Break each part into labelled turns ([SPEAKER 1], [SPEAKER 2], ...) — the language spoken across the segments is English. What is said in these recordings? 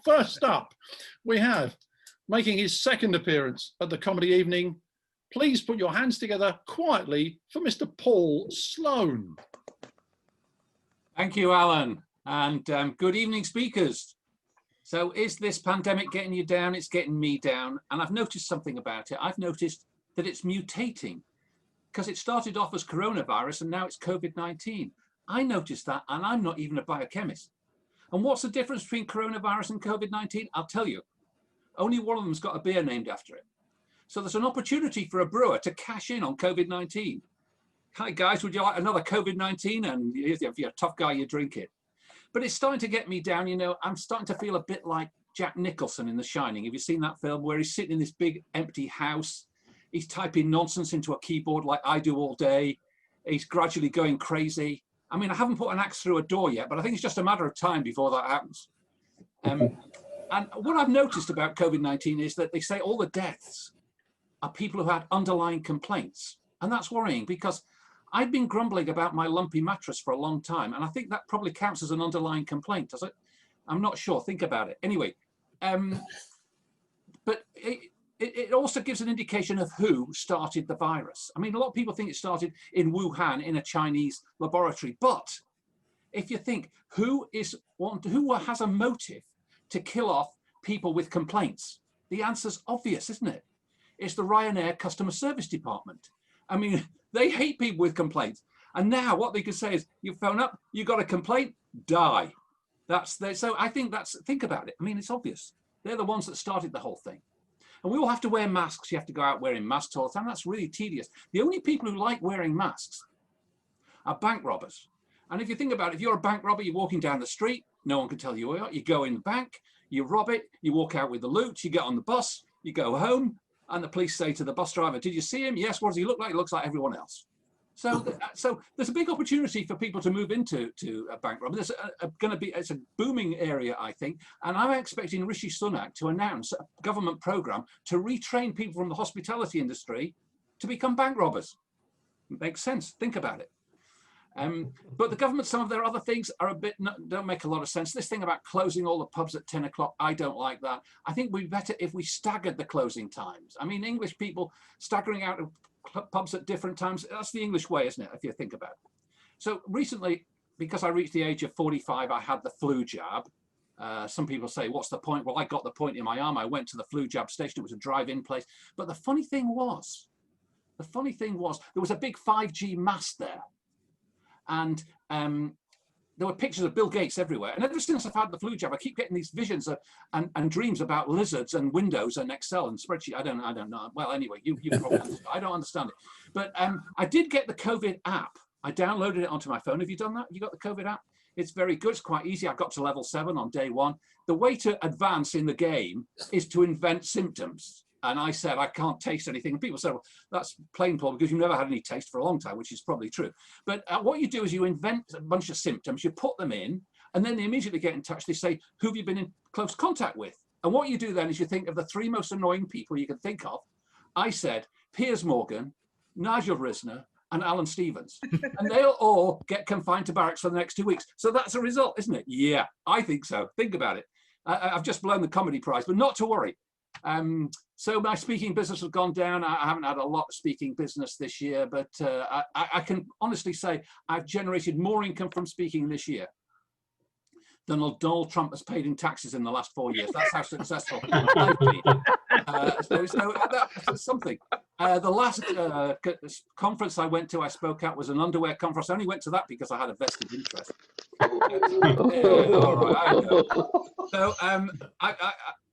[SPEAKER 1] First up, we have, making his second appearance at the comedy evening, please put your hands together quietly for Mr. Paul Sloane.
[SPEAKER 2] Thank you, Alan, and good evening, speakers. So is this pandemic getting you down? It's getting me down, and I've noticed something about it. I've noticed that it's mutating, because it started off as coronavirus and now it's COVID-19. I noticed that, and I'm not even a biochemist. And what's the difference between coronavirus and COVID-19? I'll tell you. Only one of them's got a beer named after it. So there's an opportunity for a brewer to cash in on COVID-19. Hi guys, would you like another COVID-19? And if you're a tough guy, you drink it. But it's starting to get me down. You know, I'm starting to feel a bit like Jack Nicholson in The Shining. Have you seen that film where he's sitting in this big empty house? He's typing nonsense into a keyboard like I do all day. He's gradually going crazy. I mean, I haven't put an axe through a door yet, but I think it's just a matter of time before that happens. And what I've noticed about COVID-19 is that they say all the deaths are people who had underlying complaints. And that's worrying, because I've been grumbling about my lumpy mattress for a long time, and I think that probably counts as an underlying complaint, does it? I'm not sure. Think about it. Anyway, but it also gives an indication of who started the virus. I mean, a lot of people think it started in Wuhan in a Chinese laboratory, but if you think who has a motive to kill off people with complaints, the answer's obvious, isn't it? It's the Ryanair customer service department. I mean, they hate people with complaints. And now what they can say is, you phone up, you got a complaint, die. So I think think about it. I mean, it's obvious. They're the ones that started the whole thing. And we all have to wear masks. You have to go out wearing masks all the time. That's really tedious. The only people who like wearing masks are bank robbers. And if you think about it, if you're a bank robber, you're walking down the street, no one can tell you where you are. You go in the bank, you rob it, you walk out with the loot, you get on the bus, you go home, and the police say to the bus driver, did you see him? Yes, what does he look like? He looks like everyone else. So there's a big opportunity for people to move into a bank robbery. There's it's a booming area, I think. And I'm expecting Rishi Sunak to announce a government program to retrain people from the hospitality industry to become bank robbers. It makes sense. Think about it. But the government, some of their other things are don't make a lot of sense. This thing about closing all the pubs at 10 o'clock, I don't like that. I think we'd better if we staggered the closing times. I mean, English people staggering out of pubs at different times, that's the English way, isn't it, if you think about it. So recently, because I reached the age of 45, I had the flu jab. Some people say, what's the point? Well, I got the point in my arm. I went to the flu jab station. It was a drive-in place. But the funny thing was, there was a big 5G mast there. And there were pictures of Bill Gates everywhere. And ever since I've had the flu jab, I keep getting these visions and dreams about lizards and Windows and Excel and spreadsheet. I don't know. Well, anyway, you probably understand. I don't understand it. But I did get the COVID app. I downloaded it onto my phone. Have you done that? Have you got the COVID app? It's very good. It's quite easy. I got to level 7 on day 1. The way to advance in the game is to invent symptoms. And I said, I can't taste anything. And people said, well, that's plain, Paul, because you've never had any taste for a long time, which is probably true. But what you do is you invent a bunch of symptoms, you put them in, and then they immediately get in touch. They say, who have you been in close contact with? And what you do then is you think of the 3 most annoying people you can think of. I said, Piers Morgan, Nigel Risner, and Alan Stevens. And they'll all get confined to barracks for the next 2 weeks. So that's a result, isn't it? Yeah, I think so. Think about it. I've just blown the comedy prize, but not to worry. So my speaking business has gone down. I haven't had a lot of speaking business this year, but I can honestly say I've generated more income from speaking this year than Donald Trump has paid in taxes in the last 4 years. That's how successful I've been. So that's something. The last conference I went to, I spoke at, was an underwear conference. I only went to that because I had a vested interest. All right, I know. So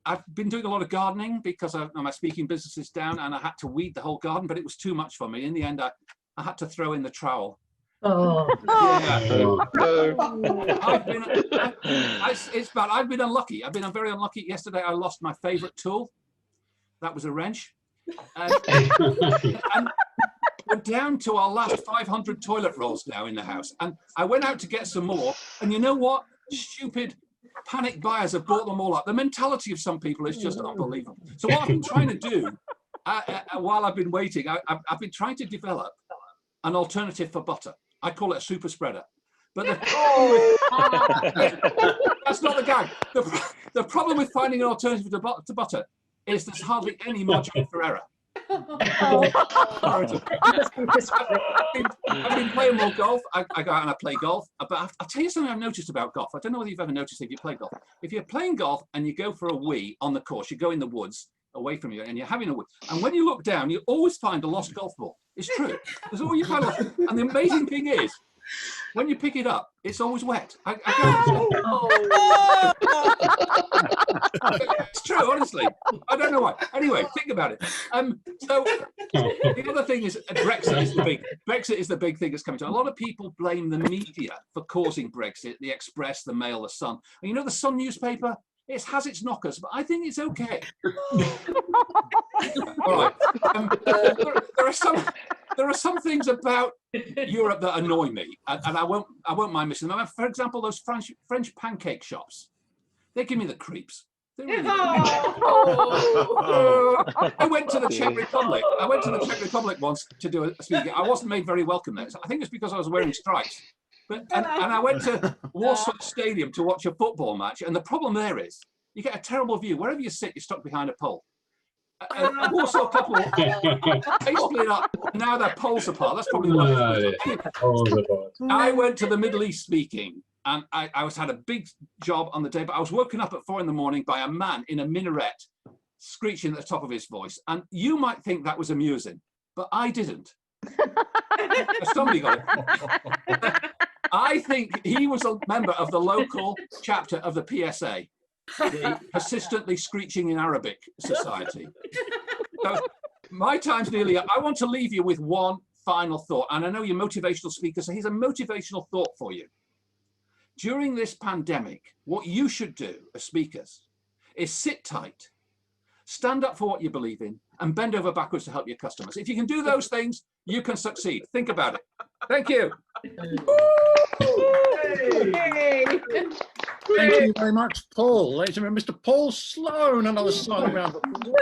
[SPEAKER 2] I've been doing a lot of gardening because my speaking business is down, and I had to weed the whole garden, but it was too much for me. In the end, I had to throw in the trowel. Oh. Yeah. It's bad. I've been unlucky. I'm very unlucky. Yesterday, I lost my favorite tool. That was a wrench. And we're down to our last 500 toilet rolls now in the house. And I went out to get some more. And you know what? Stupid panic buyers have bought them all up. The mentality of some people is just unbelievable. So what I've been trying to do while I've been waiting, I've been trying to develop an alternative for butter. I call it a super spreader. But that's not the gag. The problem with finding an alternative to butter is there's hardly any margin for error. I've been playing more golf. I go out and I play golf. But I'll tell you something I've noticed about golf. I don't know whether you've ever noticed if you play golf. If you're playing golf and you go for a wee on the course, you go in the woods away from you and you're having a wee. And when you look down, you always find a lost golf ball. It's true. There's always you find lost. And the amazing thing is, when you pick it up, it's always wet. It's true, honestly. I don't know why. Anyway, think about it. So the other thing is Brexit is the big thing that's coming to. A lot of people blame the media for causing Brexit. The Express, the Mail, the Sun. And you know the Sun newspaper? It has its knockers, but I think it's okay. All right. There are some things about Europe that annoy me, and I won't mind missing them. For example, those French pancake shops. They give me the creeps. They really I went to the Czech Republic. I went to the Czech Republic once to do a speaking. I wasn't made very welcome there. I think it's because I was wearing stripes. And I went to Warsaw Stadium to watch a football match, and the problem there is you get a terrible view. Wherever you sit, you're stuck behind a pole. A Warsaw couple, they split up, and now they're poles apart. That's probably the one. I went to the Middle East speaking, and I had a big job on the day, but I was woken up at 4 a.m. by a man in a minaret screeching at the top of his voice. And you might think that was amusing, but I didn't. Somebody got it. I think he was a member of the local chapter of the PSA, the Persistently Screeching in Arabic Society. So my time's nearly up. I want to leave you with one final thought. And I know you're motivational speakers, so here's a motivational thought for you. During this pandemic, what you should do as speakers is sit tight, stand up for what you believe in, and bend over backwards to help your customers. If you can do those things, you can succeed. Think about it. Thank you.
[SPEAKER 1] Thank you very much, Paul. Ladies and gentlemen, Mr. Paul Sloane, another silent round of applause.